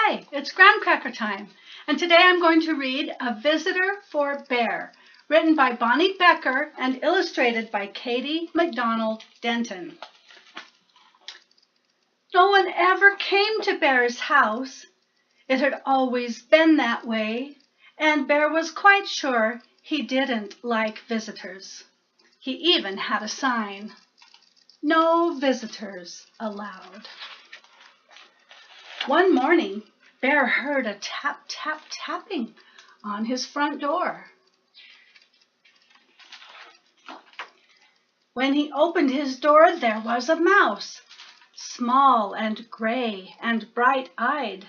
Hi, it's Gramcracker time, and today I'm going to read A Visitor for Bear, written by Bonny Becker and illustrated by Katie MacDonald Denton. No one ever came to Bear's house. It had always been that way, and Bear was quite sure he didn't like visitors. He even had a sign, "No visitors allowed." One morning, Bear heard a tap, tap, tapping on his front door. When he opened his door, there was a mouse, small and gray and bright-eyed.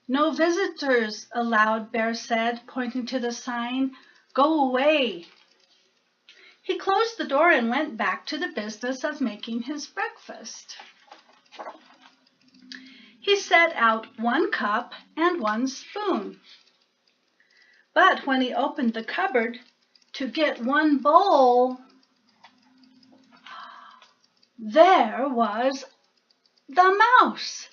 "No visitors allowed," Bear said, pointing to the sign. "Go away." He closed the door and went back to the business of making his breakfast. He set out 1 cup and 1 spoon. But when he opened the cupboard to get 1 bowl, there was the mouse,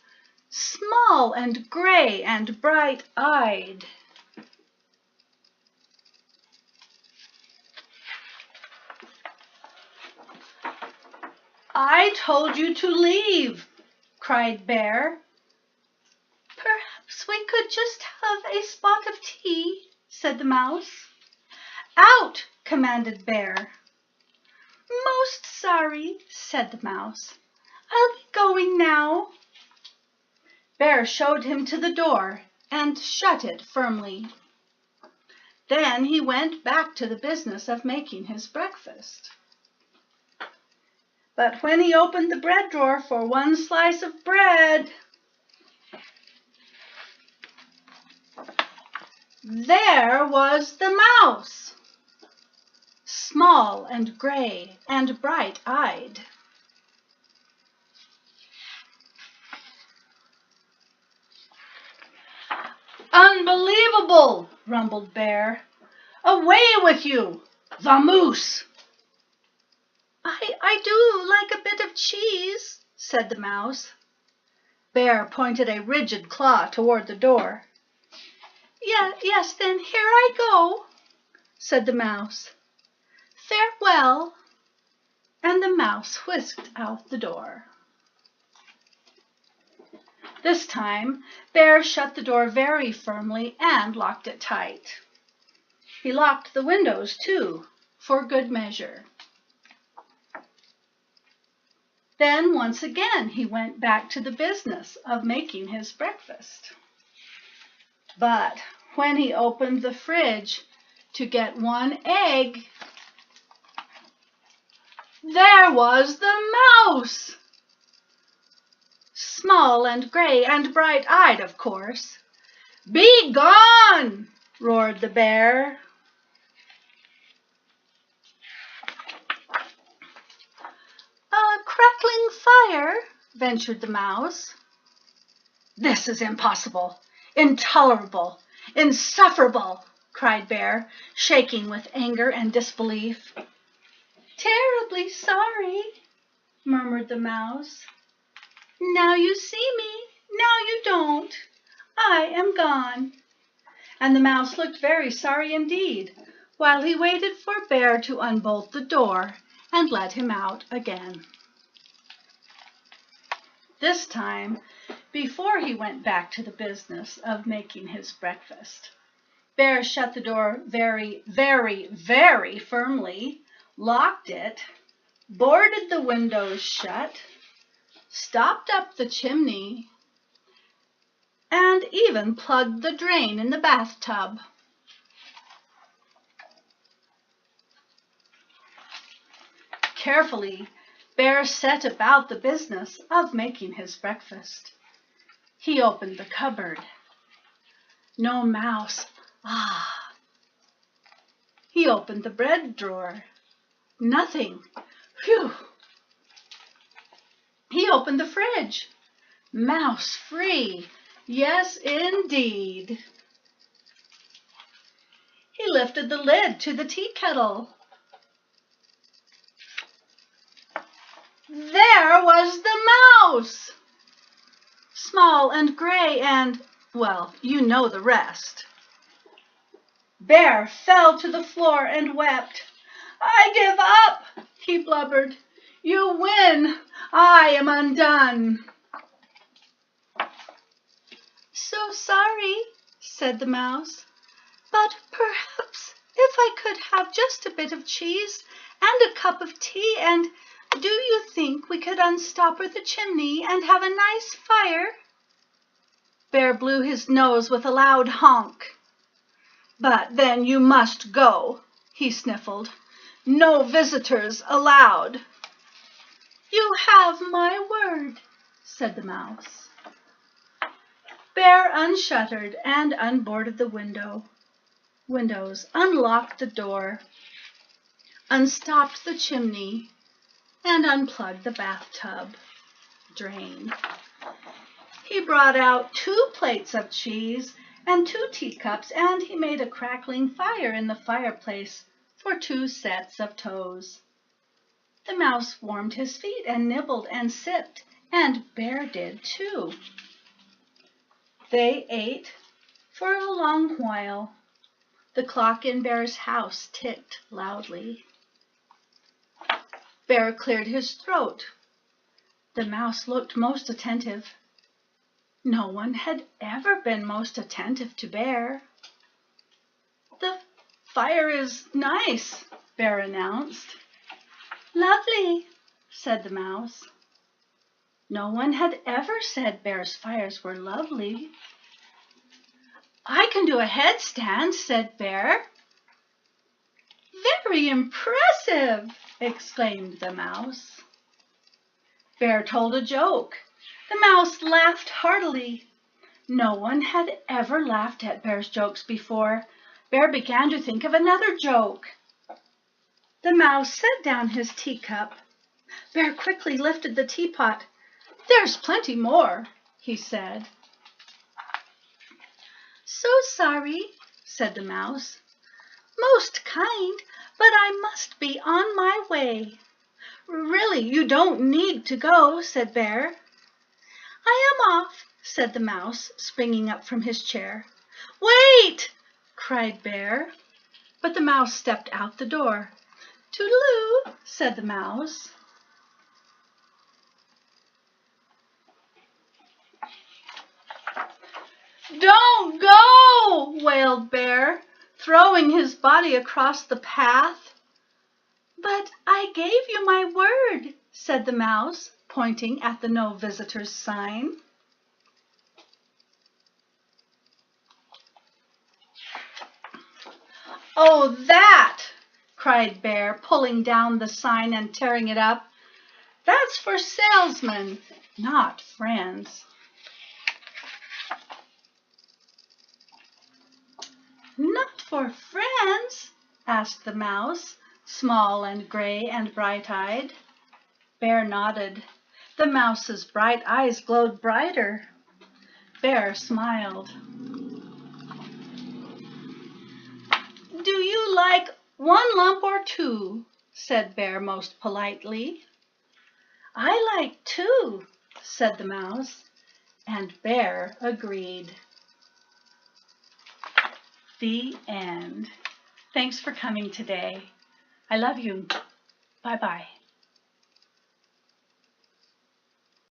small and gray and bright-eyed. "I told you to leave," cried Bear. "Perhaps we could just have a spot of tea," said the mouse. "Out!" commanded Bear. "Most sorry," said the mouse. "I'll be going now." Bear showed him to the door and shut it firmly. Then he went back to the business of making his breakfast. But when he opened the bread drawer for 1 slice of bread, there was the mouse, small and gray and bright-eyed. "Unbelievable!" rumbled Bear. "Away with you, the moose!" I do like a bit of cheese," said the mouse. Bear pointed a rigid claw toward the door. Yes, then here I go," said the mouse. "Farewell." And the mouse whisked out the door. This time, Bear shut the door very firmly and locked it tight. He locked the windows, too, for good measure. Then once again he went back to the business of making his breakfast. But when he opened the fridge to get 1 egg, there was the mouse, small and gray and bright-eyed, of course. "Be gone!" roared the Bear. "A crackling fire," ventured the mouse. "This is impossible, intolerable, insufferable!" cried Bear, shaking with anger and disbelief. "Terribly sorry," murmured the mouse. "Now you see me, now you don't. I am gone." And the mouse looked very sorry indeed, while he waited for Bear to unbolt the door and let him out again. This time, before he went back to the business of making his breakfast, Bear shut the door very, very, very firmly, locked it, boarded the windows shut, stopped up the chimney, and even plugged the drain in the bathtub. Carefully, Bear set about the business of making his breakfast. He opened the cupboard. No mouse. He opened the bread drawer. Nothing. Phew! He opened the fridge. Mouse-free. Yes, indeed. He lifted the lid to the tea kettle. There was the mouse, small and gray and, well, you know the rest. Bear fell to the floor and wept. "I give up," he blubbered. "You win. I am undone." "So sorry," said the mouse, "but perhaps if I could have just a bit of cheese and a cup of tea, and do you think we could unstopper the chimney and have a nice fire?" Bear blew his nose with a loud honk. "But then you must go," he sniffled. "No visitors allowed." "You have my word," said the mouse. Bear unshuttered and unboarded the windows, unlocked the door, unstopped the chimney, and unplugged the bathtub drain. He brought out 2 plates of cheese and 2 teacups, and he made a crackling fire in the fireplace for 2 sets of toes. The mouse warmed his feet and nibbled and sipped, and Bear did too. They ate for a long while. The clock in Bear's house ticked loudly. Bear cleared his throat. The mouse looked most attentive. No one had ever been most attentive to Bear. "The fire is nice," Bear announced. "Lovely," said the mouse. No one had ever said Bear's fires were lovely. "I can do a headstand," said Bear. "Very impressive," exclaimed the mouse. Bear told a joke. The mouse laughed heartily. No one had ever laughed at Bear's jokes before. Bear began to think of another joke. The mouse set down his teacup. Bear quickly lifted the teapot. "There's plenty more," he said. "So sorry," said the mouse. "Most kind, but I must be on my way." "Really, you don't need to go," said Bear. "I am off," said the mouse, springing up from his chair. "Wait!" cried Bear. But the mouse stepped out the door. "Toodaloo," said the mouse. "Don't go!" wailed Bear, throwing his body across the path. "But I gave you my word," said the mouse, pointing at the "No Visitors" sign. "Oh, that!" cried Bear, pulling down the sign and tearing it up. "That's for salesmen, not friends." "Not for friends?" asked the mouse, small and gray and bright-eyed. Bear nodded. The mouse's bright eyes glowed brighter. Bear smiled. "Do you like 1 lump or 2?" said Bear most politely. "I like 2, said the mouse, and Bear agreed. The end. Thanks for coming today. I love you. Bye-bye.